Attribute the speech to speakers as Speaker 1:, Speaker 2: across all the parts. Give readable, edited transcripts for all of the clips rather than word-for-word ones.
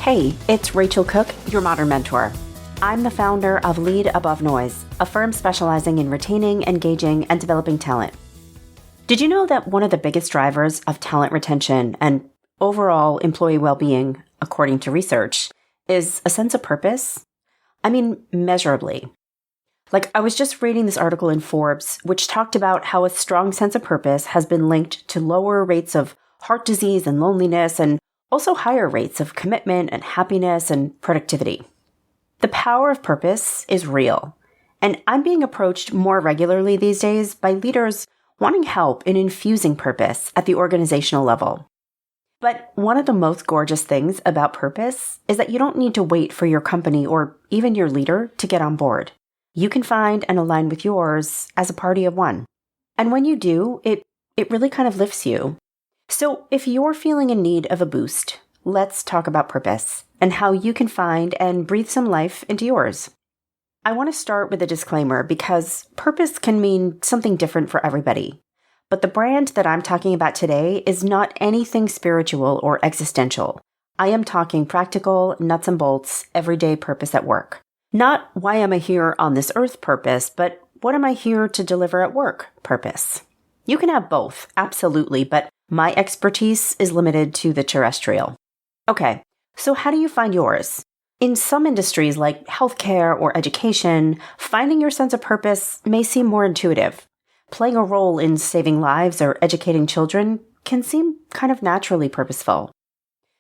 Speaker 1: Hey, it's Rachel Cooke, your modern mentor. I'm the founder of Lead Above Noise, a firm specializing in retaining, engaging, and developing talent. Did you know that one of the biggest drivers of talent retention and overall employee well-being, according to research, is a sense of purpose? I mean, measurably. I was just reading this article in Forbes, which talked about how a strong sense of purpose has been linked to lower rates of heart disease and loneliness, and also higher rates of commitment and happiness and productivity. The power of purpose is real, and I'm being approached more regularly these days by leaders wanting help in infusing purpose at the organizational level. But one of the most gorgeous things about purpose is that you don't need to wait for your company or even your leader to get on board. You can find and align with yours as a party of one. And when you do, it really kind of lifts you. So if you're feeling in need of a boost, let's talk about purpose and how you can find and breathe some life into yours. I want to start with a disclaimer because purpose can mean something different for everybody. But the brand that I'm talking about today is not anything spiritual or existential. I am talking practical, nuts and bolts, everyday purpose at work. Not why am I here on this earth purpose, but what am I here to deliver at work purpose. You can have both, absolutely, but my expertise is limited to the terrestrial. Okay, so how do you find yours? In some industries like healthcare or education, finding your sense of purpose may seem more intuitive. Playing a role in saving lives or educating children can seem kind of naturally purposeful.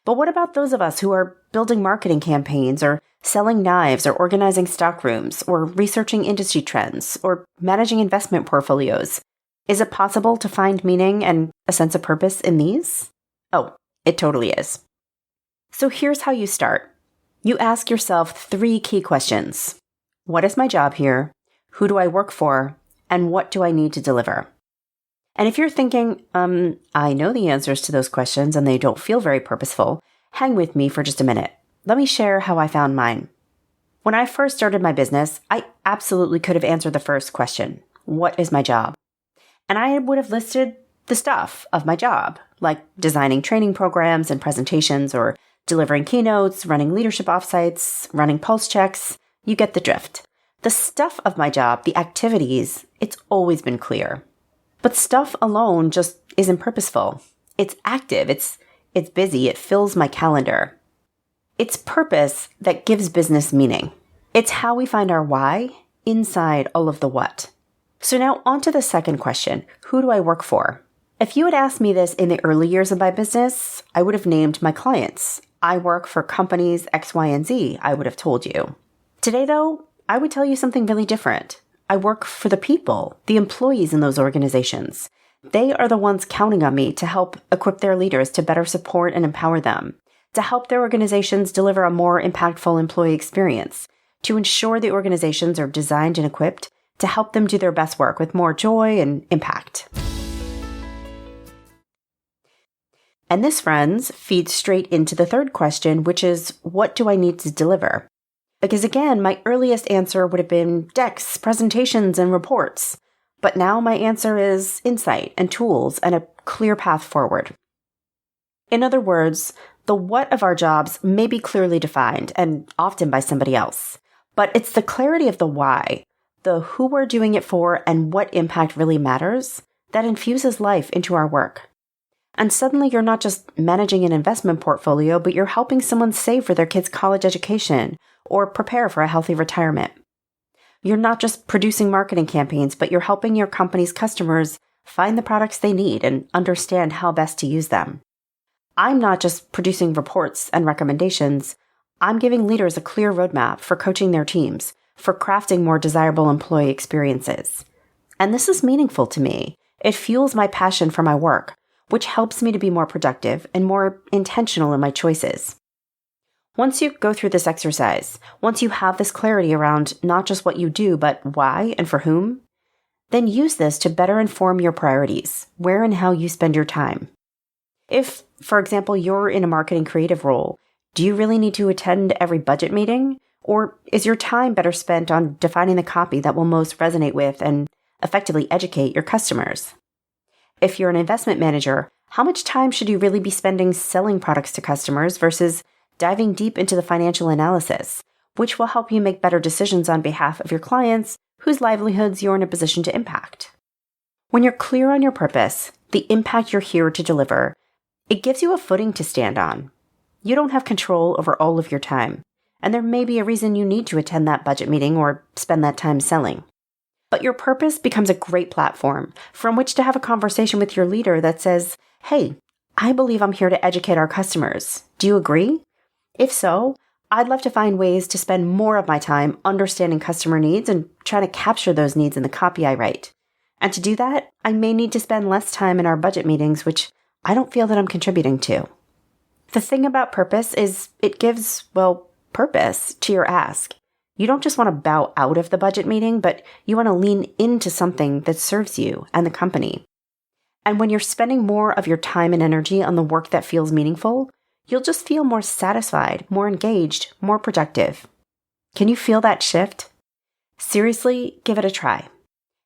Speaker 1: But what about those of us who are building marketing campaigns or selling knives or organizing stockrooms or researching industry trends or managing investment portfolios? Is it possible to find meaning and a sense of purpose in these? Oh, it totally is. So here's how you start. You ask yourself 3 key questions. What is my job here? Who do I work for? And what do I need to deliver? And if you're thinking, I know the answers to those questions and they don't feel very purposeful, hang with me for just a minute. Let me share how I found mine. When I first started my business, I absolutely could have answered the first question. What is my job? And I would have listed the stuff of my job, like designing training programs and presentations or delivering keynotes, running leadership offsites, running pulse checks. You get the drift. The stuff of my job, the activities, it's always been clear. But stuff alone just isn't purposeful. It's active, it's busy, it fills my calendar. It's purpose that gives business meaning. It's how we find our why inside all of the what. So now on to the second question. Who do I work for? If you had asked me this in the early years of my business, I would have named my clients. I work for companies X, Y, and Z, I would have told you. Today, though, I would tell you something really different. I work for the people, the employees in those organizations. They are the ones counting on me to help equip their leaders to better support and empower them, to help their organizations deliver a more impactful employee experience, to ensure the organizations are designed and equipped to help them do their best work with more joy and impact. And this, friends, feeds straight into the third question, which is, what do I need to deliver? Because again, my earliest answer would have been decks, presentations, and reports. But now my answer is insight and tools and a clear path forward. In other words, the what of our jobs may be clearly defined and often by somebody else. But it's the clarity of the why, the who we're doing it for and what impact really matters, that infuses life into our work. And suddenly you're not just managing an investment portfolio, but you're helping someone save for their kid's college education or prepare for a healthy retirement. You're not just producing marketing campaigns, but you're helping your company's customers find the products they need and understand how best to use them. I'm not just producing reports and recommendations. I'm giving leaders a clear roadmap for coaching their teams, for crafting more desirable employee experiences. And this is meaningful to me. It fuels my passion for my work, which helps me to be more productive and more intentional in my choices. Once you go through this exercise, once you have this clarity around not just what you do, but why and for whom, then use this to better inform your priorities, where and how you spend your time. If, for example, you're in a marketing creative role, do you really need to attend every budget meeting? Or is your time better spent on defining the copy that will most resonate with and effectively educate your customers? If you're an investment manager, how much time should you really be spending selling products to customers versus diving deep into the financial analysis, which will help you make better decisions on behalf of your clients whose livelihoods you're in a position to impact. When you're clear on your purpose, the impact you're here to deliver, it gives you a footing to stand on. You don't have control over all of your time, and there may be a reason you need to attend that budget meeting or spend that time selling. But your purpose becomes a great platform from which to have a conversation with your leader that says, "Hey, I believe I'm here to educate our customers. Do you agree? If so, I'd love to find ways to spend more of my time understanding customer needs and trying to capture those needs in the copy I write. And to do that, I may need to spend less time in our budget meetings, which I don't feel that I'm contributing to." The thing about purpose is it gives, purpose to your ask. You don't just want to bow out of the budget meeting, but you want to lean into something that serves you and the company. And when you're spending more of your time and energy on the work that feels meaningful, you'll just feel more satisfied, more engaged, more productive. Can you feel that shift? Seriously, give it a try.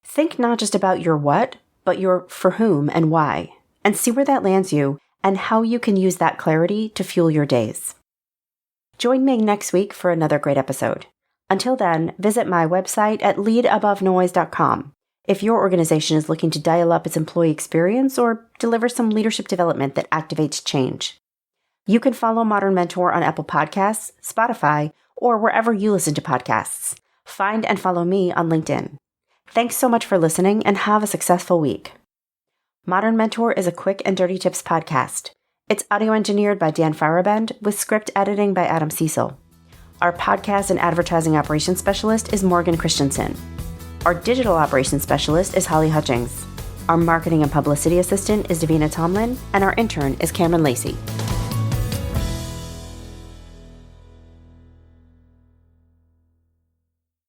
Speaker 1: Think not just about your what, but your for whom and why, and see where that lands you and how you can use that clarity to fuel your days. Join me next week for another great episode. Until then, visit my website at leadabovenoise.com if your organization is looking to dial up its employee experience or deliver some leadership development that activates change. You can follow Modern Mentor on Apple Podcasts, Spotify, or wherever you listen to podcasts. Find and follow me on LinkedIn. Thanks so much for listening and have a successful week. Modern Mentor is a quick and dirty tips podcast. It's audio engineered by Dan Farabend with script editing by Adam Cecil. Our podcast and advertising operations specialist is Morgan Christensen. Our digital operations specialist is Holly Hutchings. Our marketing and publicity assistant is Davina Tomlin, and our intern is Cameron Lacey.